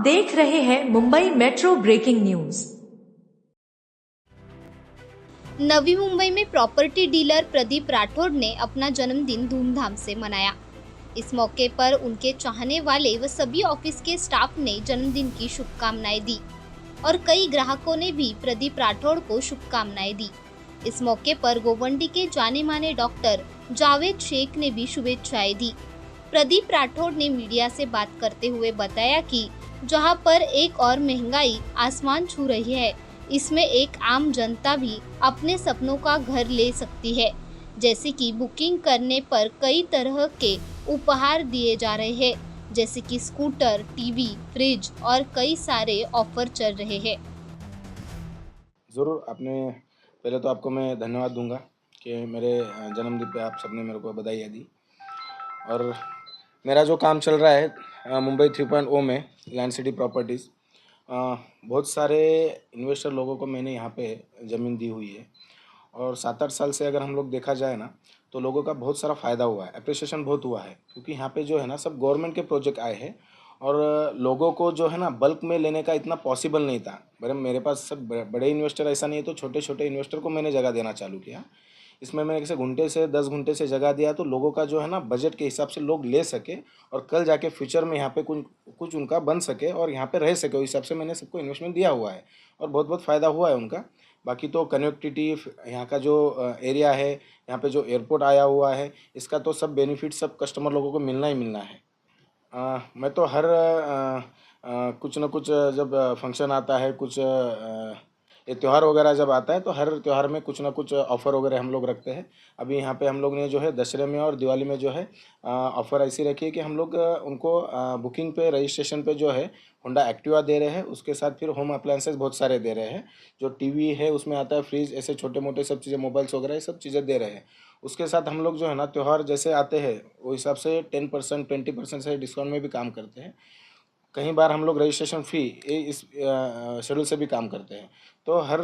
देख रहे हैं Mumbai metro breaking news. Navi Mumbai में प्रॉपर्टी डीलर प्रदीप राठौड़ ने अपना जन्मदिन धूमधाम से मनाया। इस मौके पर उनके चाहने वाले व सभी ऑफिस के स्टाफ ने जन्मदिन की शुभकामनाएं दी और कई ग्राहकों ने भी प्रदीप राठौड़ को शुभकामनाएं दी। इस मौके पर गोवंडी के जाने माने डॉक्टर जावेद शेख ने भी शुभेच्छाएं दी। प्रदीप राठौड़ ने मीडिया से बात करते हुए बताया कि जहां पर एक और महंगाई आसमान छू रही है, इसमें एक आम जनता भी अपने सपनों का घर ले सकती है। जैसे कि बुकिंग करने पर कई तरह के उपहार दिए जा रहे हैं, जैसे कि स्कूटर, टीवी, फ्रिज और कई सारे ऑफर चल रहे हैं। ज़रूर, आपने पहले तो आपको मैं धन्यवाद दूंगा कि मेरे जन्मदिन पे आप सबने मेरे को बधाई दी। और मेरा जो काम चल रहा है मुंबई 3.0 में लैंड सिटी प्रॉपर्टीज़, बहुत सारे इन्वेस्टर लोगों को मैंने यहाँ पे ज़मीन दी हुई है और 7-8 साल से अगर हम लोग देखा जाए ना, तो लोगों का बहुत सारा फ़ायदा हुआ है, अप्रिसिएशन बहुत हुआ है, क्योंकि यहाँ पे जो है ना सब गवर्नमेंट के प्रोजेक्ट आए हैं और लोगों को जो है ना बल्क में लेने का इतना पॉसिबल नहीं था। मेरे पास सब बड़े इन्वेस्टर ऐसा नहीं है, तो छोटे छोटे इन्वेस्टर को मैंने जगह देना चालू किया। इसमें मैंने किसी घंटे से 10 घंटे से जगह दिया, तो लोगों का जो है ना बजट के हिसाब से लोग ले सके और कल जाके फ्यूचर में यहाँ पे कुछ उनका बन सके और यहाँ पे रह सके, उस हिसाब से मैंने सबको इन्वेस्टमेंट दिया हुआ है और बहुत बहुत फ़ायदा हुआ है उनका। बाकी तो कनेक्टिविटी, यहाँ का जो एरिया है, यहाँ पे जो एयरपोर्ट आया हुआ है, इसका तो सब बेनिफिट सब कस्टमर लोगों को मिलना ही मिलना है। मैं तो हर कुछ न कुछ जब फंक्शन आता है, कुछ ये त्यौहार वगैरह जब आता है, तो हर त्यौहार में कुछ ना कुछ ऑफ़र वगैरह हम लोग रखते हैं। अभी यहाँ पे हम लोग ने जो है दशहरे में और दिवाली में जो है ऑफ़र ऐसी रखी है कि हम लोग उनको बुकिंग पे, रजिस्ट्रेशन पे जो है होंडा एक्टिवा दे रहे हैं, उसके साथ फिर होम अप्लायंसेस बहुत सारे दे रहे हैं। जो टीवी है उसमें आता है, फ्रिज, ऐसे छोटे मोटे सब चीज़ें, मोबाइल्स वगैरह ये सब चीज़ें दे रहे हैं। उसके साथ हम लोग जो है ना त्यौहार जैसे आते हैं वो हिसाब से 10% 20% से डिस्काउंट में भी काम करते हैं। कई बार हम लोग रजिस्ट्रेशन फ़ी इस शेड्यूल से भी काम करते हैं। तो हर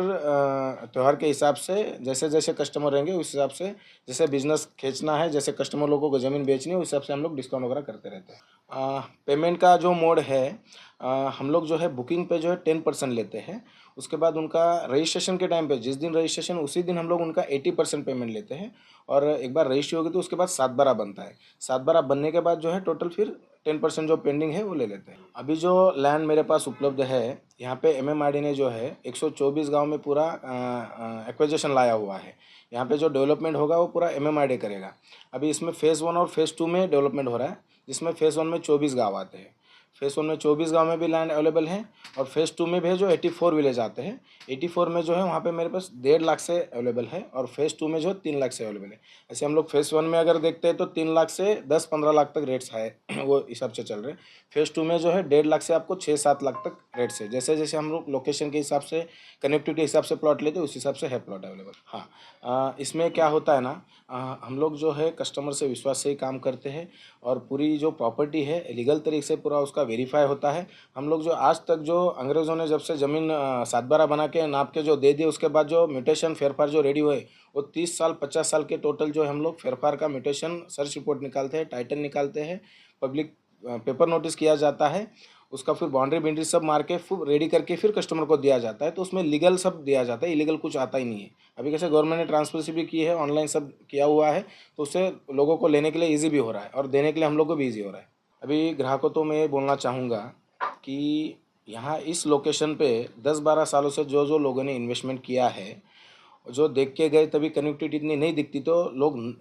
त्यौहार के हिसाब से जैसे जैसे कस्टमर रहेंगे उस हिसाब से, जैसे बिजनेस खींचना है, जैसे कस्टमर लोगों को ज़मीन बेचनी है, उस हिसाब से हम लोग डिस्काउंट वगैरह करते रहते हैं। पेमेंट का जो मोड है, हम लोग जो है बुकिंग पे जो है 10% लेते हैं। उसके बाद उनका रजिस्ट्रेशन के टाइम पे, जिस दिन रजिस्ट्रेशन उसी दिन हम लोग उनका 80% पेमेंट लेते हैं और एक बार रजिस्ट्री होगी तो उसके बाद 7/12 बनता है। 7/12 बनने के बाद जो है टोटल फिर 10% जो पेंडिंग है वो ले लेते हैं। अभी जो लैंड मेरे पास उपलब्ध है, यहाँ पे एमएमआरडी ने जो है 124 गांव में पूरा एक्विजिशन लाया हुआ है। यहाँ पे जो डेवलपमेंट होगा वो पूरा एमएमआरडी करेगा। अभी इसमें फ़ेज़ 1 और फ़ेज़ 2 में डेवलपमेंट हो रहा है, जिसमें फ़ेज़ 1 में 24 गाँव आते हैं। फ़ेज़ 1 में 24 गाँव में भी लैंड अवेलेबल है और फ़ेज़ 2 में भी है जो 84 विलेज आते हैं। 84 में जो है वहाँ पे मेरे पास 1.5 लाख से अवेलेबल है और फ़ेज़ 2 में जो 3 लाख से अवेलेबल है। ऐसे हम लोग फ़ेज़ 1 में अगर देखते हैं तो 3 लाख से 10-15 लाख तक रेट्स है वो हिसाब से चल रहे हैं। फ़ेज़ 2 में जो है 1.5 लाख से आपको 6-7 लाख तक रेट्स है। जैसे जैसे हम लोग लोकेशन के हिसाब से, कनेक्टिविटी के हिसाब से प्लॉट लेते हैं, उस हिसाब से है प्लॉट अवेलेबल। हाँ, इसमें क्या होता है ना, हम लोग जो है कस्टमर से विश्वास से ही काम करते हैं और पूरी जो प्रॉपर्टी है लीगल तरीके से पूरा उसका वेरीफाई होता है। हम लोग जो आज तक जो अंग्रेज़ों ने जब से ज़मीन 7/12 बना के नाप के जो दे दी, उसके बाद जो म्यूटेशन फेरफार जो रेडी हुए, वो 30 साल 50 साल के टोटल जो है हम लोग फेरफार का म्यूटेशन सर्च रिपोर्ट निकालते हैं, टाइटल निकालते हैं, पब्लिक पेपर नोटिस किया जाता है, उसका फिर बाउंड्री बिंड्री सब मार के फिर रेडी करके फिर कस्टमर को दिया जाता है। तो उसमें लीगल सब दिया जाता है, इलीगल कुछ आता ही नहीं है। अभी कैसे गवर्नमेंट ने ट्रांसपेरेंसी भी की है, ऑनलाइन सब किया हुआ है, तो उससे लोगों को लेने के लिए ईजी भी हो रहा है और देने के लिए हम लोग को भी ईजी हो रहा है। अभी ग्राहकों तो मैं बोलना चाहूँगा कि यहाँ इस लोकेशन पे 10-12 सालों से जो जो लोगों ने इन्वेस्टमेंट किया है, जो देख के गए, तभी कनेक्टिविटी इतनी नहीं दिखती, तो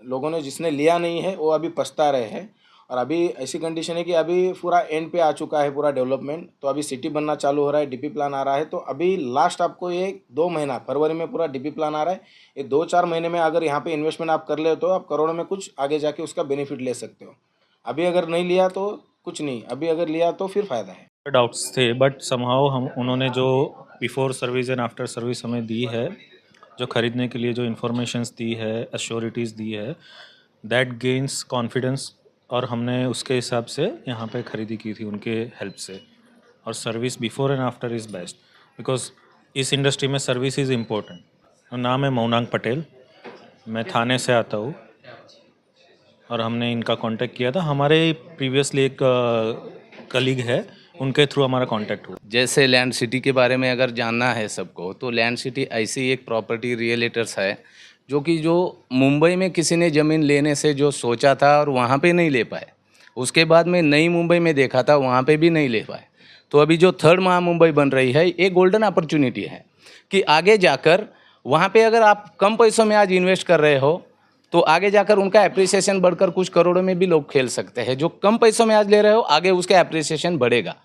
लोगों ने जिसने लिया नहीं है वो अभी पछता रहे हैं। और अभी ऐसी कंडीशन है कि अभी पूरा एंड पे आ चुका है पूरा डेवलपमेंट, तो अभी सिटी बनना चालू हो रहा है, डीपी प्लान आ रहा है। तो अभी लास्ट आपको ये 2 महीना, फरवरी में पूरा डीपी प्लान आ रहा है। ये 2-4 महीने में अगर यहाँ पे इन्वेस्टमेंट आप कर ले तो आप करोड़ों में कुछ आगे जाके उसका बेनिफिट ले सकते हो। अभी अगर नहीं लिया तो कुछ नहीं, अभी अगर लिया तो फिर फ़ायदा है। डाउट्स थे, बट समहाउ हम उन्होंने जो before service and after service हमें दी है, जो ख़रीदने के लिए जो इन्फॉर्मेशंस दी है, एश्योरिटीज़ दी है, दैट गेन्स कॉन्फिडेंस। और हमने उसके हिसाब से यहाँ पे ख़रीदी की थी उनके हेल्प से। और service before and after is best, because इस इंडस्ट्री में सर्विस इज़ इम्पोर्टेंट। नाम है मौनांग पटेल, मैं थाने से आता हूँ और हमने इनका कांटेक्ट किया था। हमारे प्रीवियसली एक कलीग है, उनके थ्रू हमारा कांटेक्ट हुआ। जैसे लैंड सिटी के बारे में अगर जानना है सबको, तो लैंड सिटी ऐसी एक प्रॉपर्टी रियलेटर्स है जो मुंबई में किसी ने ज़मीन लेने से जो सोचा था और वहाँ पे नहीं ले पाए, उसके बाद में नई मुंबई में देखा था, वहाँ पे भी नहीं ले पाए। तो अभी जो थर्ड महा मुंबई बन रही है, ये गोल्डन अपॉर्चुनिटी है कि आगे जाकर वहाँ पे अगर आप कम पैसों में आज इन्वेस्ट कर रहे हो, तो आगे जाकर उनका एप्रिसिएशन बढ़कर कुछ करोड़ों में भी लोग खेल सकते हैं। जो कम पैसों में आज ले रहे हो, आगे उसका एप्रिसिएशन बढ़ेगा।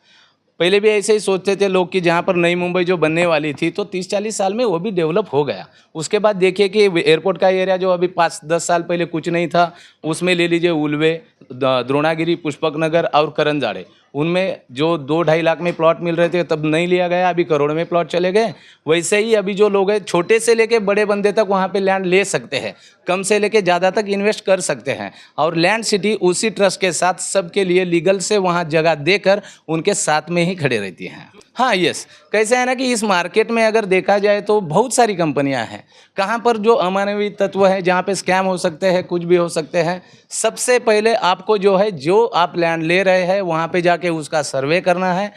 पहले भी ऐसे ही सोचते थे लोग कि जहाँ पर नई मुंबई जो बनने वाली थी, तो 30-40 साल में वो भी डेवलप हो गया। उसके बाद देखिए कि एयरपोर्ट का एरिया जो अभी 5-10 साल पहले कुछ नहीं था, उसमें ले लीजिए उल्वे, द्रोणागिरी, पुष्पक नगर और करंजाड़े, उनमें जो 2-2.5 लाख में प्लॉट मिल रहे थे तब नहीं लिया गया, अभी करोड़ में प्लॉट चले गए। वैसे ही अभी जो लोग हैं, छोटे से लेके बड़े बंदे तक वहाँ पे लैंड ले सकते हैं, कम से लेके ज़्यादा तक इन्वेस्ट कर सकते हैं। और लैंड सिटी उसी ट्रस्ट के साथ सबके लिए लीगल से वहाँ जगह देकर उनके साथ में ही खड़े रहती हैं। हाँ यस, कैसे है ना कि इस मार्केट में अगर देखा जाए तो बहुत सारी कंपनियां हैं, कहाँ पर जो अमानवीय तत्व है, जहाँ पे स्कैम हो सकते हैं, कुछ भी हो सकते हैं। सबसे पहले आपको जो है, जो आप लैंड ले रहे हैं वहाँ पे जाके उसका सर्वे करना है।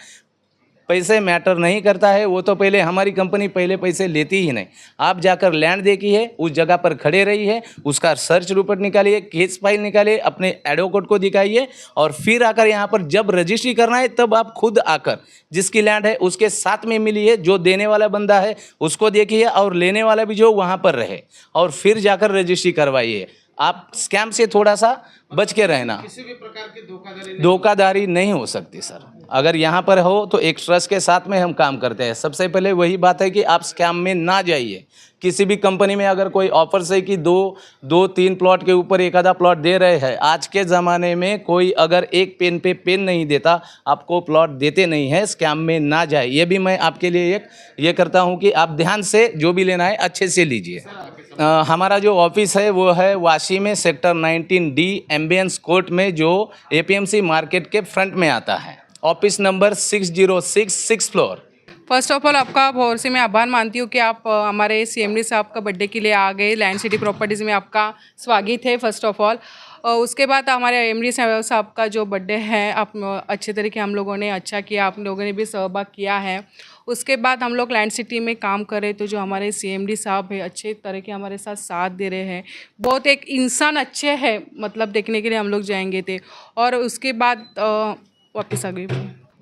पैसे मैटर नहीं करता है, वो तो पहले हमारी कंपनी पहले पैसे लेती ही नहीं। आप जाकर लैंड देखिए, उस जगह पर खड़े रहिए, उसका सर्च रिपोर्ट निकालिए, केस फाइल निकालिए, अपने एडवोकेट को दिखाइए, और फिर आकर यहाँ पर जब रजिस्ट्री करना है तब आप खुद आकर जिसकी लैंड है उसके साथ में मिलिए, जो देने वाला बंदा है उसको देखिए, और लेने वाला भी जो वहाँ पर रहे, और फिर जाकर रजिस्ट्री करवाइए। आप स्कैम से थोड़ा सा बच के रहना, किसी भी प्रकार की धोखाधड़ी नहीं हो सकती सर। अगर यहाँ पर हो तो एक ट्रस्ट के साथ में हम काम करते हैं। सबसे पहले वही बात है कि आप स्कैम में ना जाइए। किसी भी कंपनी में अगर कोई ऑफर से कि 2-3 प्लॉट के ऊपर एक आधा प्लॉट दे रहे हैं, आज के ज़माने में कोई अगर एक पेन पे पेन नहीं देता, आपको प्लॉट देते नहीं है। स्कैम में ना जाए, ये भी मैं आपके लिए ये करता हूँ कि आप ध्यान से जो भी लेना है अच्छे से लीजिए। हमारा जो ऑफिस है वो है वाशी में, सेक्टर 19D, एम्बियंस कोर्ट में, जो APMC मार्केट के फ्रंट में आता है। Office number 606, 6th floor. First of all आपका बहुत से मैं आभार मानती हूँ कि आप हमारे CMD साहब का बर्थडे के लिए आ गए। लैंड सिटी प्रॉपर्टीज़ में आपका स्वागत है फर्स्ट ऑफ ऑल। उसके बाद हमारे MD साहब का जो बर्थडे है, आप अच्छे तरीके हम लोगों ने अच्छा किया, आप लोगों ने भी सहभाग किया है। उसके बाद हम लोग लैंड सिटी में काम करें तो जो हमारे CMD साहब है, अच्छे तरह के हमारे साथ दे रहे हैं। बहुत एक इंसान अच्छे हैं, मतलब देखने के लिए हम लोग जाएंगे थे। और उसके बाद वापस आ गई।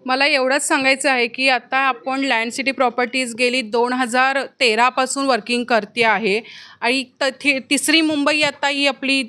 मला एवढंच सांगायचं आहे की आता आपण लँड सिटी प्रॉपर्टीज गेली 2013 पासून वर्किंग करते आहे आणि तिसरी मुंबई आता ही आपली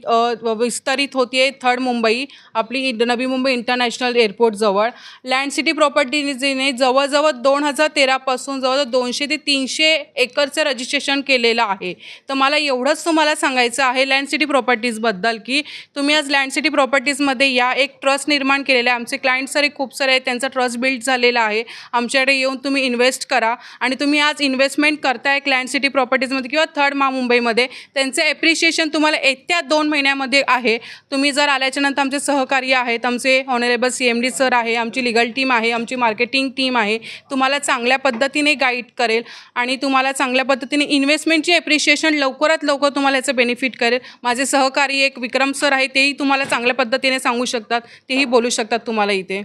विस्तारित होती आहे। थर्ड मुंबई आपली Navi Mumbai international एअरपोर्टजवळ land city प्रॉपर्टीजने जवळजवळ 2013 पासून जवळजवळ 200 ते 300 एकरचं रजिस्ट्रेशन केलेलं आहे। तर मला एवढंच तुम्हाला सांगायचं आहे लँड सिटी प्रॉपर्टीजबद्दल की तुम्ही आज लँड सिटी प्रॉपर्टीजमध्ये या एक ट्रस्ट निर्माण केलेला आहे। आमचे क्लायंट सारे खूप सारे आहेत, त्यांचा ट्रस्ट बिल्ड झालेला आहे। आमच्याकडे येऊन तुम्ही इन्व्हेस्ट करा आणि तुम्ही आज इन्व्हेस्टमेंट करताय लँड सिटी प्रॉपर्टीजमध्ये किंवा थर्ड महा मुंबईमध्ये, त्यांचे ॲप्रिशिएशन तुम्हाला येत्या 2 महिन्यामध्ये आहे। तुम्ही जर आल्याच्यानंतर आमचे सहकार्य आहेत, आमचे ऑनरेबल CMD सर आहे, आमची लीगल टीम आहे, आमची मार्केटिंग टीम आहे, तुम्हाला चांगल्या पद्धतीने गाईड करेल आणि तुम्हाला चांगल्या पद्धतीने इन्व्हेस्टमेंटची ॲप्रिशिएशन लवकरात लवकर तुम्हाला याचं बेनिफिट करेल। माझे सहकारी एक विक्रम सर आहे, तेही तुम्हाला चांगल्या पद्धतीने सांगू शकतात, तेही बोलू शकतात तुम्हाला इथे।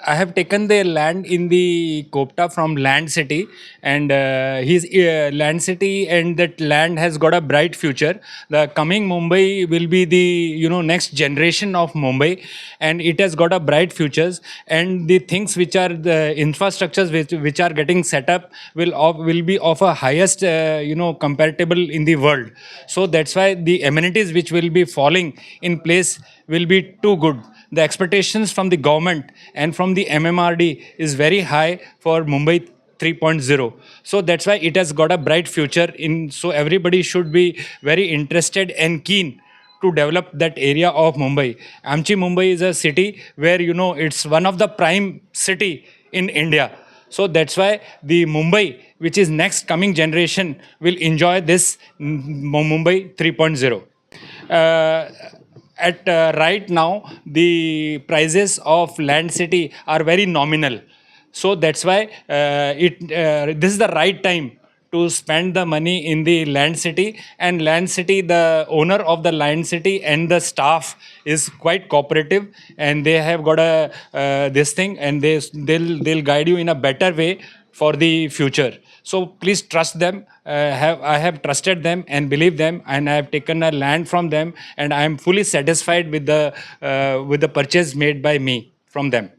I have taken the land in the Kopta from Land City, and his Land City, and that land has got a bright future. The coming Mumbai will be the next generation of Mumbai, and it has got a bright futures. And the things which are the infrastructures which are getting set up will be of a highest comparable in the world. So that's why the amenities which will be falling in place will be too good. The expectations from the government and from the MMRD is very high for Mumbai 3.0. So that's why it has got a bright future so everybody should be very interested and keen to develop that area of Mumbai. Amchi Mumbai is a city where it's one of the prime city in India. So that's why the Mumbai, which is next coming generation, will enjoy this Mumbai 3.0. At right now, the prices of Land City are very nominal. So that's why this is the right time to spend the money in the Land City, and Land City, the owner of the Land City and the staff is quite cooperative, and they have got a this thing, and they'll guide you in a better way for the future. So please trust them. I have trusted them and believed them, and I have taken a land from them, and I am fully satisfied with the purchase made by me from them.